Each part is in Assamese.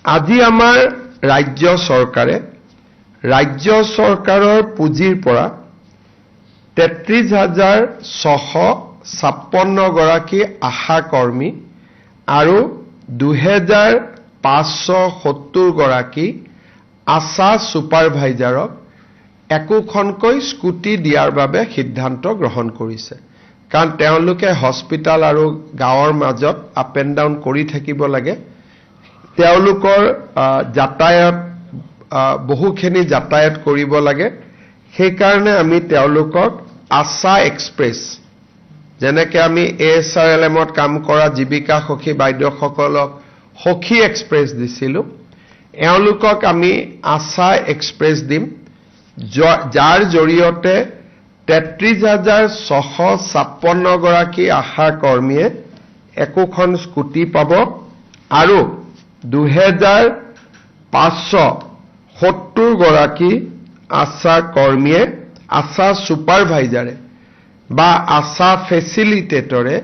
আজি আমাৰ ৰাজ্য চৰকাৰৰ পুঁজিৰ পৰা 33,656 গৰাকী আশা কৰ্মী আৰু 2,570 গৰাকী আশা সুপাৰভাইজাৰক একোখনকৈ স্কুটি দিয়াৰ বাবে সিদ্ধান্ত গ্ৰহণ কৰিছে। কাৰণ তেওঁলোকে হস্পিটাল আৰু গাঁৱৰ মাজত আপ এণ্ড ডাউন কৰি থাকিব লাগে। তেওঁলোকৰ যাতায়াত বহুখিনি যাতায়াত কৰিব লাগে। সেইকাৰণে আমি তেওঁলোকক আশা এক্সপ্ৰেছ, যেনেকৈ আমি ASRLMত কাম কৰা জীৱিকা সখী বাইদেউসকলক সখী এক্সপ্ৰেছ দিছিলোঁ, এওঁলোকক আমি আশা এক্সপ্ৰেছ দিম, যাৰ জৰিয়তে 33,656 গৰাকী আশা কৰ্মীয়ে একোখন স্কুটি পাব আৰু 2,570 গৰাকী আশা কৰ্মীয়ে আশা সুপাৰভাইজাৰে বা আশা ফেচিলিটেটৰে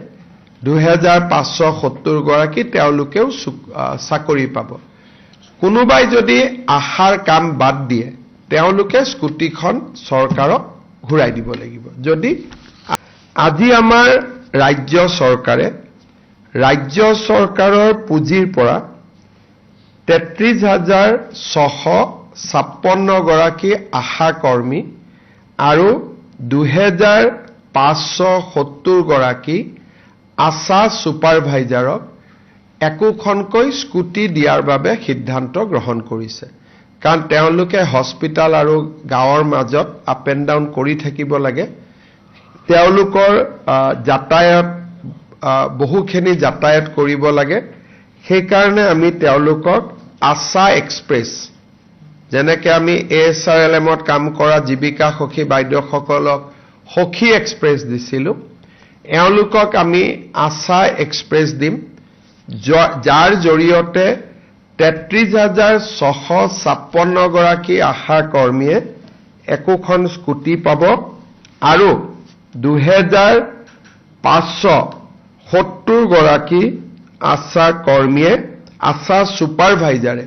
2,570 গৰাকী তেওঁলোকেও চাকৰি পাব। কোনোবাই যদি আশাৰ কাম বাদ দিয়ে তেওঁলোকে স্কুটিখন চৰকাৰক ঘূৰাই দিব লাগিব। যদি আজি আমাৰ ৰাজ্য চৰকাৰৰ পুঁজিৰ পৰা 33,656 গৰাকী আশা কৰ্মী আৰু 2,570 গৰাকী আশা সুপাৰভাইজাৰক একোখনকৈ স্কুটি দিয়াৰ বাবে সিদ্ধান্ত গ্ৰহণ কৰিছে। কাৰণ তেওঁলোকে হস্পিটাল আৰু গাঁৱৰ মাজত আপ এণ্ড ডাউন কৰি থাকিব লাগে। তেওঁলোকৰ যাতায়াত বহুখিনি যাতায়াত কৰিব লাগে। সেইকাৰণে আমি তেওঁলোকক আশা এক্সপ্ৰেছ, যেনেকৈ আমি ASRLMত কাম কৰা জীৱিকা সখী বাইদেউসকলক সখী এক্সপ্ৰেছ দিছিলোঁ, এওঁলোকক আমি আশা এক্সপ্ৰেছ দিম, যাৰ জৰিয়তে 33,656 গৰাকী আশা কৰ্মীয়ে একোখন স্কুটি পাব আৰু 2,570 গৰাকী আশা কৰ্মীয়ে আশা সুপাৰভাইজাৰে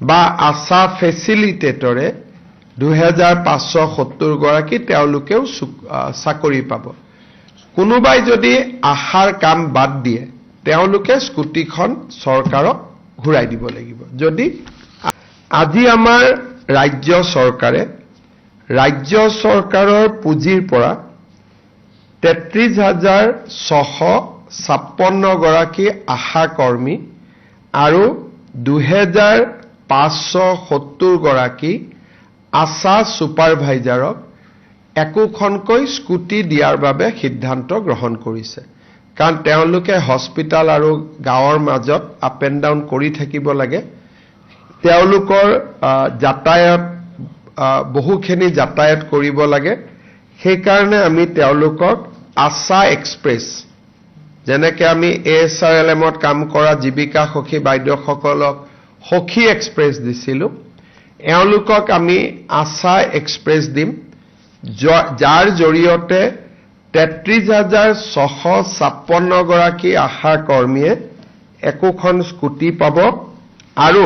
বা আশা ফেচিলিটেটৰে 2,570 গৰাকী তেওঁলোকেও চাকৰি পাব। কোনোবাই যদি আশাৰ কাম বাদ দিয়ে তেওঁলোকে স্কুটিখন চৰকাৰক ঘূৰাই দিব লাগিব। যদি আজি আমাৰ ৰাজ্য চৰকাৰৰ পুঁজিৰ পৰা 33,656 গৰাকী আশা কৰ্মী আৰু 2,570 গৰাকী আশা সুপাৰভাইজাৰক একোখনকৈ স্কুটি দিয়াৰ বাবে সিদ্ধান্ত গ্ৰহণ কৰিছে। কাৰণ তেওঁলোকে হস্পিটাল আৰু গাঁৱৰ মাজত আপ এণ্ড ডাউন কৰি থাকিব লাগে। তেওঁলোকৰ যাতায়াত বহুখিনি যাতায়াত কৰিব লাগে। সেইকাৰণে আমি তেওঁলোকক আশা এক্সপ্ৰেছ, যেনেকৈ আমি ASRLMত কাম কৰা জীৱিকা সখী বাইদেউসকলক সখী এক্সপ্ৰেছ দিছিলোঁ, এওঁলোকক আমি আশা এক্সপ্ৰেছ দিম, যাৰ জৰিয়তে 33,656 গৰাকী আশা কৰ্মীয়ে একোখন স্কুটি পাব আৰু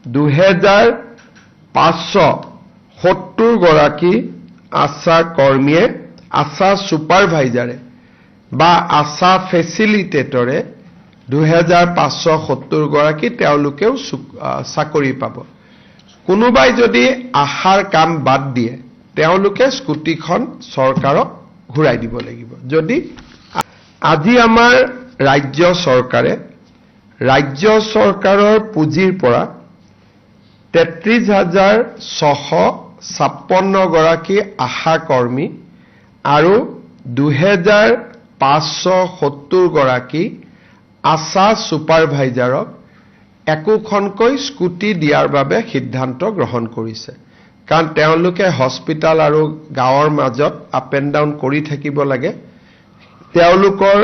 2,570 গৰাকী আশা কৰ্মীয়ে আশা সুপাৰভাইজাৰে বা আশা ফেচিলিটেটৰে 2,570 গৰাকী তেওঁলোকেও চাকৰি পাব। কোনোবাই যদি আশাৰ কাম বাদ দিয়ে তেওঁলোকে স্কুটিখন চৰকাৰক ঘূৰাই দিব লাগিব। যদি আজি আমাৰ ৰাজ্য চৰকাৰৰ পুঁজিৰ পৰা 33,656 গৰাকী আশা কৰ্মী আৰু 2,570 গৰাকী আশা সুপাৰভাইজাৰক একোখনকৈ স্কুটি দিয়াৰ বাবে সিদ্ধান্ত গ্ৰহণ কৰিছে। কাৰণ তেওঁলোকে হস্পিটাল আৰু গাঁৱৰ মাজত আপ এণ্ড ডাউন কৰি থাকিব লাগে। তেওঁলোকৰ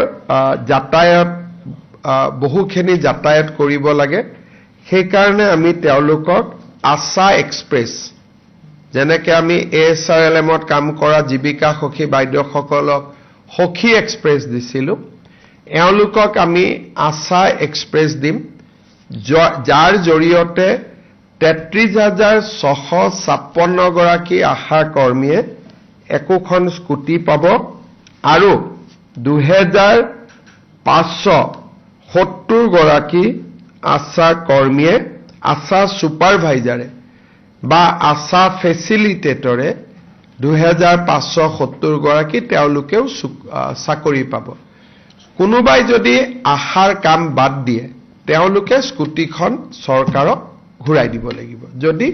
যাতায়াত বহুখিনি যাতায়াত কৰিব লাগে। সেইকাৰণে আমি তেওঁলোকক আশা এক্সপ্ৰেছ, যেনেকৈ আমি ASRLMত কাম কৰা জীৱিকা সখী বাইদেউসকলক সখী এক্সপ্ৰেছ দিছিলোঁ, এওঁলোকক আমি আশা এক্সপ্ৰেছ দিম, যাৰ জৰিয়তে 33,656 গৰাকী আশা কৰ্মীয়ে একোখন স্কুটি পাব আৰু 2,570 গৰাকী আশা কৰ্মীয়ে আশা ছুপাৰভাইজাৰে বা আশা ফেচিলিটেটৰে 2,570 গৰাকী তেওঁলোকেও চাকৰি পাব। কোনোবাই যদি আশাৰ কাম বাদ দিয়ে তেওঁলোকে স্কুটিখন চৰকাৰক ঘূৰাই দিব লাগিব যদি